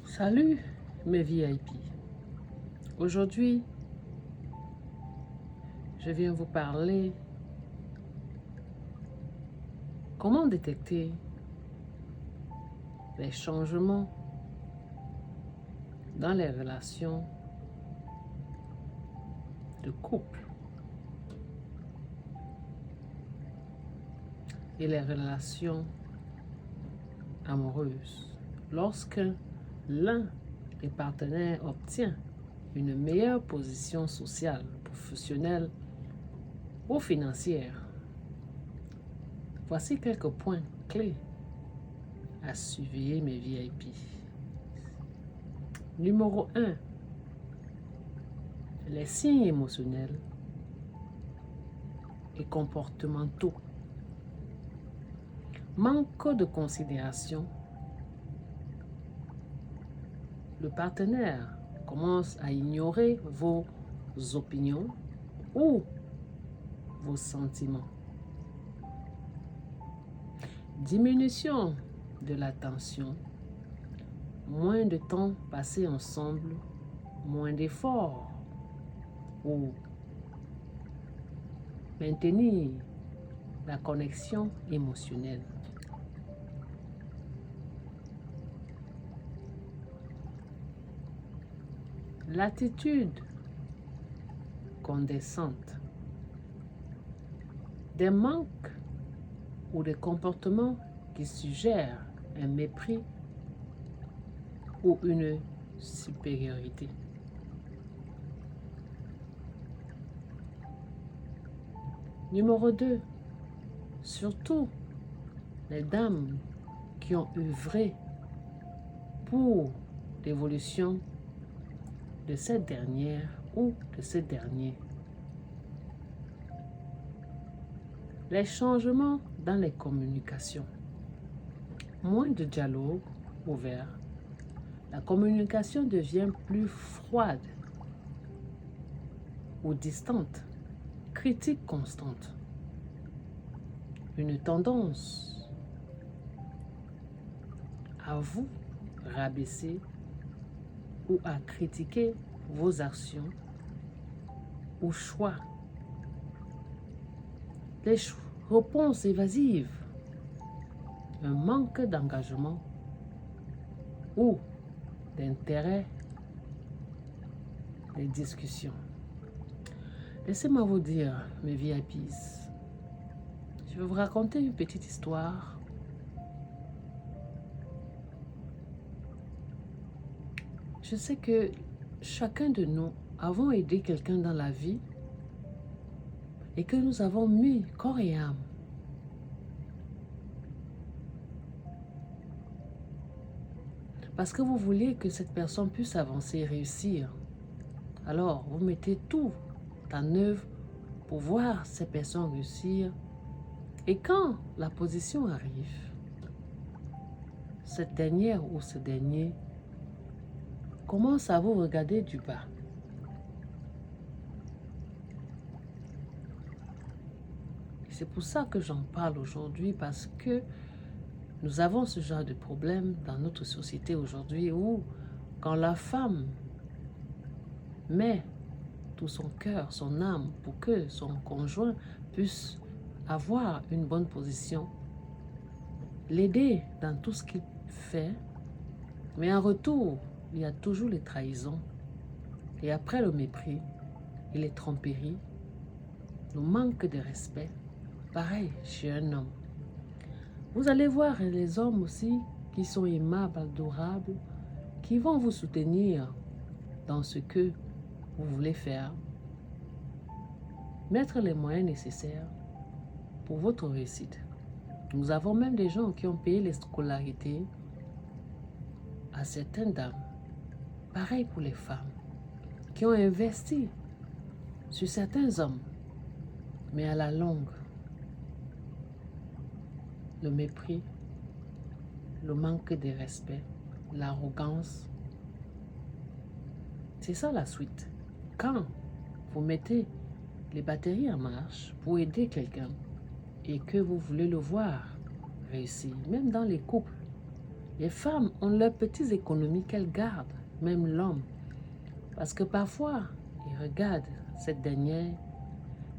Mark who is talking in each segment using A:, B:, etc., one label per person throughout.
A: Salut mes VIP. Aujourd'hui, je viens vous parler comment détecter les changements dans les relations de couple et les relations amoureuses lorsque l'un des partenaires obtient une meilleure position sociale, professionnelle ou financière. Voici quelques points clés à surveiller mes VIP. Numéro 1. Les signes émotionnels et comportementaux. Manque de considération. Le partenaire commence à ignorer vos opinions ou vos sentiments. Diminution de l'attention. Moins de temps passé ensemble, moins d'efforts ou maintenir la connexion émotionnelle. L'attitude condescendante. Des manques ou des comportements qui suggèrent un mépris ou une supériorité. Numéro 2. Surtout les dames qui ont œuvré pour l'évolution de cette dernière ou de ce dernier. Les changements dans les communications. Moins de dialogue ouvert. La communication devient plus froide ou distante. Critique constante. Une tendance à vous rabaisser ou à critiquer vos actions ou choix. Les réponses évasives, un manque d'engagement ou d'intérêt des discussions. Laissez-moi vous dire, mes VIPs, je vais vous raconter une petite histoire. Je sais que chacun de nous avons aidé quelqu'un dans la vie et que nous avons mis corps et âme. Parce que vous voulez que cette personne puisse avancer et réussir. Alors, vous mettez tout en œuvre pour voir cette personne réussir. Et quand la position arrive, cette dernière ou ce dernier commence à vous regarder du bas. C'est pour ça que j'en parle aujourd'hui, parce que nous avons ce genre de problème dans notre société aujourd'hui où quand la femme met tout son cœur, son âme pour que son conjoint puisse avoir une bonne position, l'aider dans tout ce qu'il fait, mais en retour, il y a toujours les trahisons. Et après le mépris et les tromperies, le manque de respect, pareil chez un homme. Vous allez voir les hommes aussi qui sont aimables, adorables, qui vont vous soutenir dans ce que vous voulez faire. Mettre les moyens nécessaires pour votre réussite. Nous avons même des gens qui ont payé les scolarités à certaines dames. Pareil pour les femmes, qui ont investi sur certains hommes, mais à la longue, le mépris, le manque de respect, l'arrogance, c'est ça la suite. Quand vous mettez les batteries en marche pour aider quelqu'un et que vous voulez le voir réussir, même dans les couples, Les femmes ont leurs petites économies qu'elles gardent, même l'homme. Parce que parfois, il regarde cette dernière,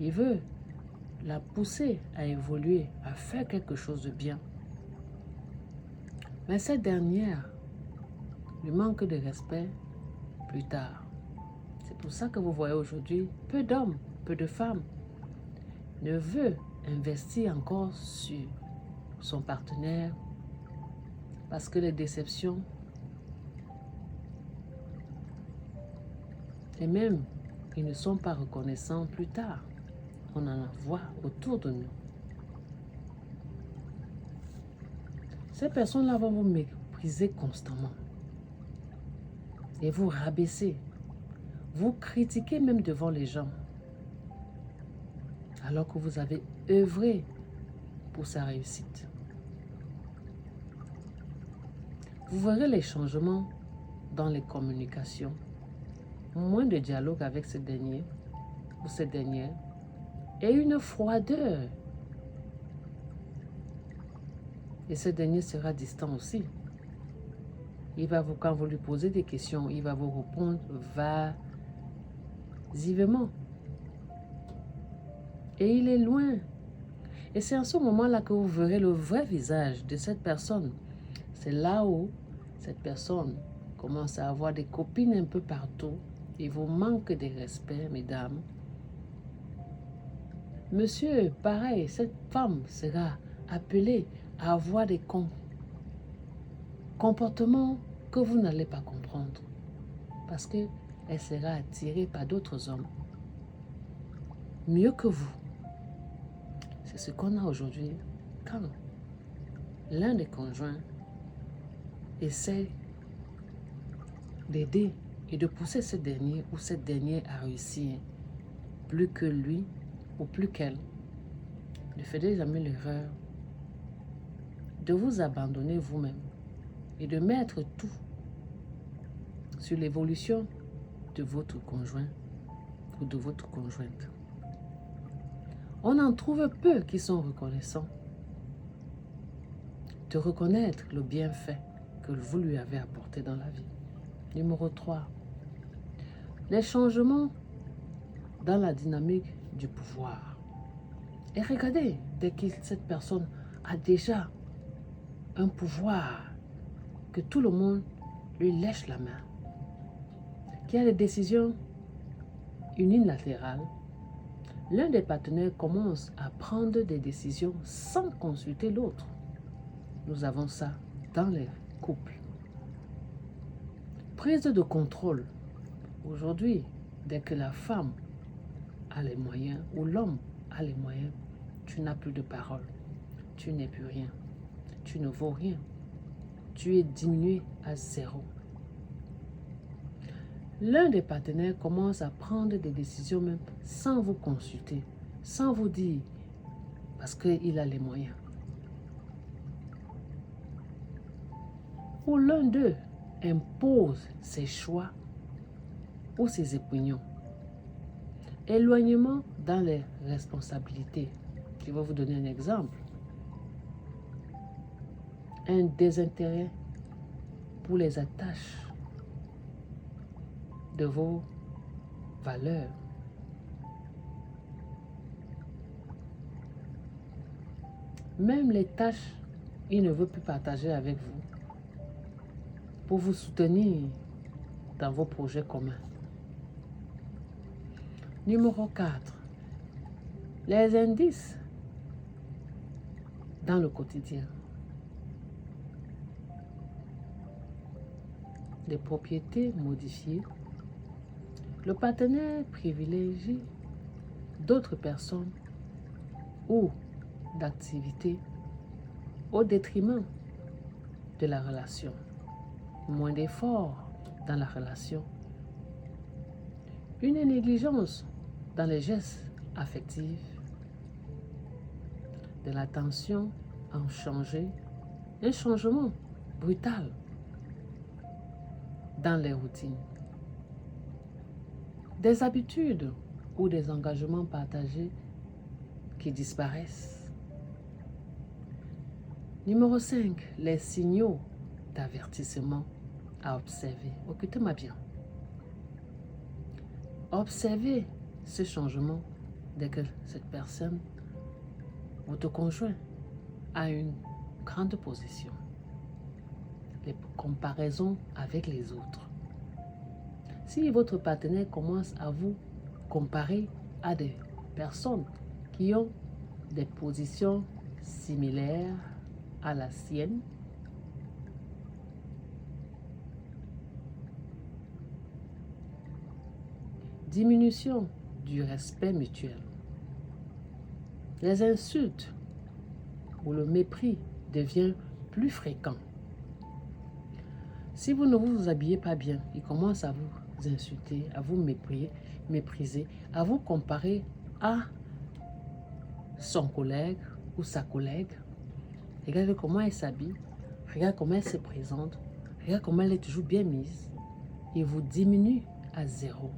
A: il veut la pousser à évoluer, à faire quelque chose de bien. Mais cette dernière lui manque de respect plus tard. C'est pour ça que vous voyez aujourd'hui peu d'hommes, peu de femmes ne veulent investir encore sur son partenaire parce que les déceptions et même ils ne sont pas reconnaissants plus tard. On en voit autour de nous. Ces personnes-là vont vous mépriser constamment et vous rabaisser, vous critiquer même devant les gens, alors que vous avez œuvré pour sa réussite. Vous verrez les changements dans les communications, moins de dialogue avec ce dernier ou cette dernière, et une froideur. Et ce dernier sera distant aussi. Quand vous lui posez des questions, il va vous répondre vasivement. Et il est loin. Et c'est en ce moment-là que vous verrez le vrai visage de cette personne. C'est là où cette personne commence à avoir des copines un peu partout. Il vous manque de respect, mesdames. Monsieur, pareil, cette femme sera appelée à avoir des comportements que vous n'allez pas comprendre. Parce qu'elle sera attirée par d'autres hommes. Mieux que vous. C'est ce qu'on a aujourd'hui quand l'un des conjoints essaie d'aider et de pousser ce dernier ou cette dernière à réussir plus que lui ou plus qu'elle. Ne faites jamais l'erreur de vous abandonner vous-même et de mettre tout sur l'évolution de votre conjoint ou de votre conjointe. On en trouve peu qui sont reconnaissants de reconnaître le bienfait que vous lui avez apporté dans la vie. Numéro 3. Les changements dans la dynamique du pouvoir. Et regardez, dès que cette personne a déjà un pouvoir, que tout le monde lui lèche la main, qu'il y a des décisions unilatérales, l'un des partenaires commence à prendre des décisions sans consulter l'autre. Nous avons ça dans les couples. Prise de contrôle. Aujourd'hui, dès que la femme a les moyens ou l'homme a les moyens, tu n'as plus de parole. Tu n'es plus rien. Tu ne vaux rien. Tu es diminué à zéro. L'un des partenaires commence à prendre des décisions même sans vous consulter, sans vous dire, parce qu'il a les moyens. Ou l'un d'eux impose ses choix ou ses opinions. Éloignement dans les responsabilités. Je vais vous donner un exemple. Un désintérêt pour les attaches de vos valeurs. Même les tâches, il ne veut plus partager avec vous pour vous soutenir dans vos projets communs. Numéro 4. Les indices dans le quotidien. Les propriétés modifiées. Le partenaire privilégie d'autres personnes ou d'activités au détriment de la relation. Moins d'efforts dans la relation. Une négligence dans les gestes affectifs. De l'attention à changer. Un changement brutal dans les routines. Des habitudes ou des engagements partagés qui disparaissent. Numéro 5. Les signaux cet avertissement à observer. Écoutez-moi bien. Observez ce changement dès que cette personne, votre conjoint, a une grande position. Les comparaisons avec les autres. Si votre partenaire commence à vous comparer à des personnes qui ont des positions similaires à la sienne, diminution du respect mutuel. Les insultes ou le mépris devient plus fréquent. Si vous ne vous habillez pas bien, il commence à vous insulter, à vous mépriser, à vous comparer à son collègue ou sa collègue. Regardez comment elle s'habille, regarde comment elle se présente, regarde comment elle est toujours bien mise. Il vous diminue à zéro.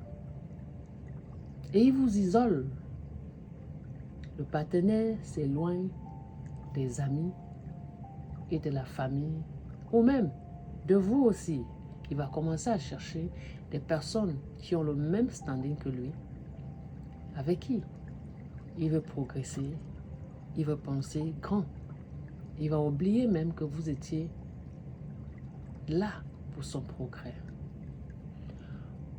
A: Et il vous isole. Le partenaire s'éloigne des amis et de la famille, ou même de vous aussi. Il va commencer à chercher des personnes qui ont le même standing que lui, avec qui il veut progresser, il veut penser grand. Il va oublier même que vous étiez là pour son progrès.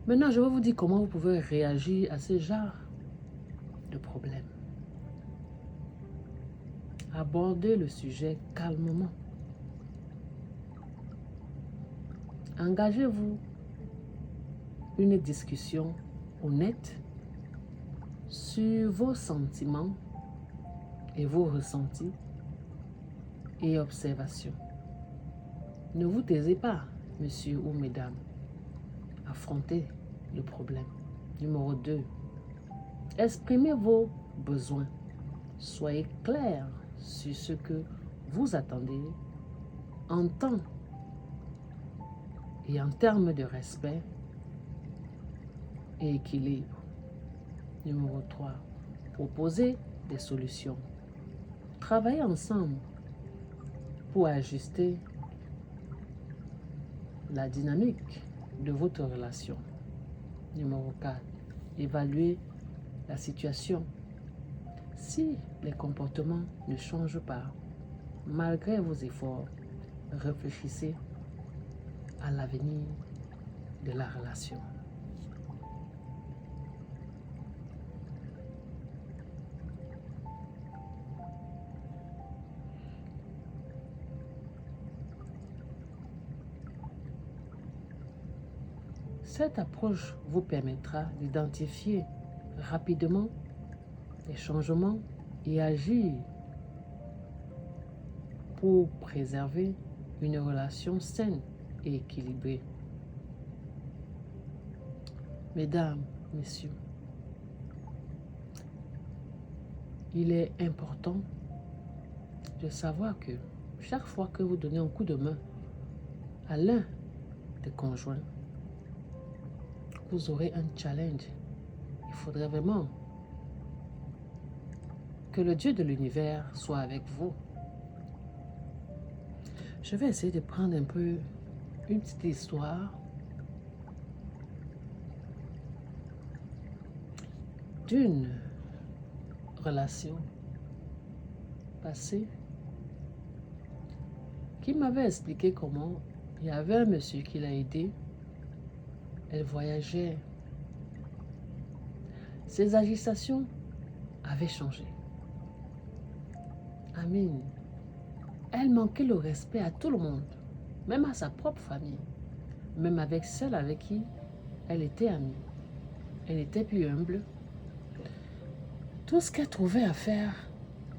A: Maintenant, je vais vous dire comment vous pouvez réagir à ce genre de problème. Abordez le sujet calmement. Engagez-vous une discussion honnête sur vos sentiments et vos ressentis et observations. Ne vous taisez pas, monsieur ou mesdames. Affrontez le problème. Numéro 2. Exprimez vos besoins. Soyez clair sur ce que vous attendez en temps et en termes de respect et équilibre. Numéro 3. Proposez des solutions. Travaillez ensemble pour ajuster la dynamique de votre relation. Numéro 4. Évaluez la situation. Si les comportements ne changent pas, malgré vos efforts, réfléchissez à l'avenir de la relation. Cette approche vous permettra d'identifier rapidement les changements et agir pour préserver une relation saine et équilibrée. Mesdames, messieurs, il est important de savoir que chaque fois que vous donnez un coup de main à l'un des conjoints, vous aurez un challenge. Il faudrait vraiment que le Dieu de l'univers soit avec vous. Je vais essayer de prendre un peu une petite histoire d'une relation passée qui m'avait expliqué comment il y avait un monsieur qui l'a aidé. Elle voyageait. Ses agitations avaient changé. Amine. Elle manquait le respect à tout le monde, même à sa propre famille, même avec celle avec qui elle était amie. Elle n'était plus humble. Tout ce qu'elle trouvait à faire,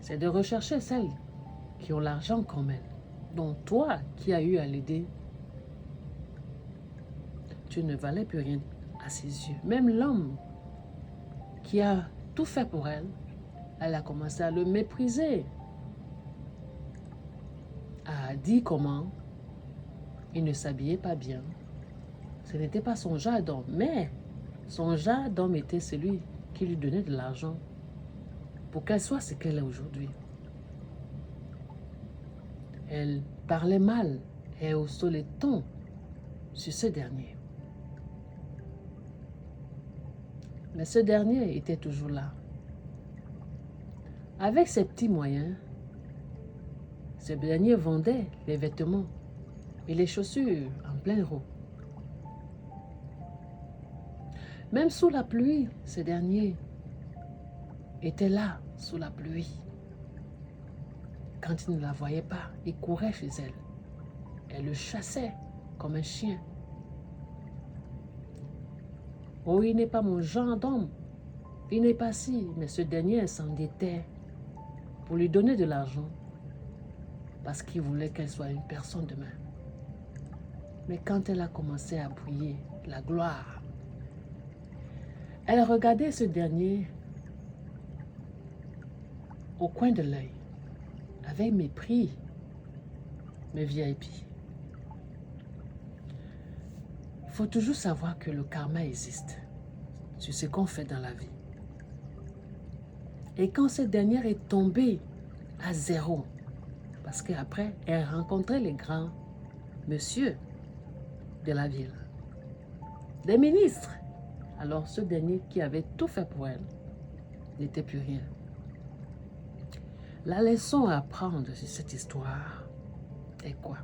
A: c'est de rechercher celles qui ont l'argent comme elle. Donc toi qui as eu à l'aider, tu ne valais plus rien à ses yeux. Même l'homme qui a tout fait pour elle, elle a commencé à le mépriser. A dit comment il ne s'habillait pas bien. Ce n'était pas son genre d'homme, mais son genre d'homme était celui qui lui donnait de l'argent pour qu'elle soit ce qu'elle est aujourd'hui. Elle parlait mal, et haussant les tons sur ce dernier. Mais ce dernier était toujours là. Avec ses petits moyens, ce dernier vendait les vêtements et les chaussures en plein rot. Même sous la pluie, ce dernier était là sous la pluie. Quand il ne la voyait pas, il courait chez elle. Elle le chassait comme un chien. Oh, il n'est pas mon genre d'homme. Il n'est pas si, mais ce dernier s'endettait pour lui donner de l'argent parce qu'il voulait qu'elle soit une personne demain. Mais quand elle a commencé à briller la gloire, elle regardait ce dernier au coin de l'œil, avec mépris, mais VIP. Il faut toujours savoir que le karma existe sur ce qu'on fait dans la vie. Et quand cette dernière est tombée à zéro, parce qu'après, elle rencontrait les grands messieurs de la ville, des ministres. Alors ce dernier qui avait tout fait pour elle n'était plus rien. La leçon à apprendre de cette histoire est quoi?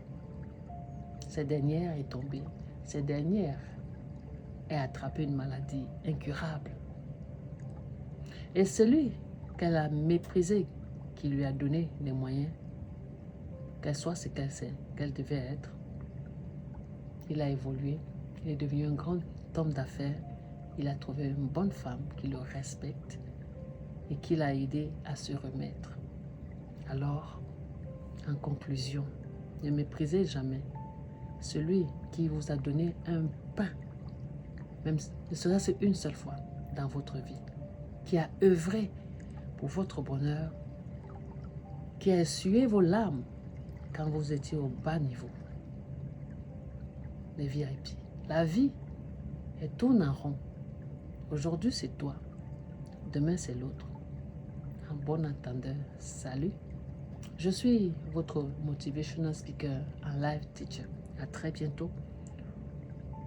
A: Cette dernière est tombée. Cette dernière a attrapé une maladie incurable. Et celui qu'elle a méprisé, qui lui a donné les moyens, qu'elle soit ce qu'elle devait être, il a évolué, il est devenu un grand homme d'affaires, il a trouvé une bonne femme qui le respecte et qui l'a aidé à se remettre. Alors, en conclusion, ne méprisez jamais celui qui vous a donné un pain, même ne serait-ce une seule fois dans votre vie, qui a œuvré pour votre bonheur, qui a essuyé vos larmes quand vous étiez au bas niveau. Les VIP. La vie, elle tourne en rond. Aujourd'hui, c'est toi. Demain, c'est l'autre. En bon entendeur, salut. Je suis votre motivational speaker en live teacher. À très bientôt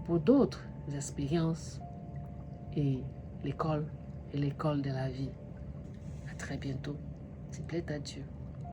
A: pour d'autres expériences et l'école de la vie. À très bientôt. S'il plaît à Dieu.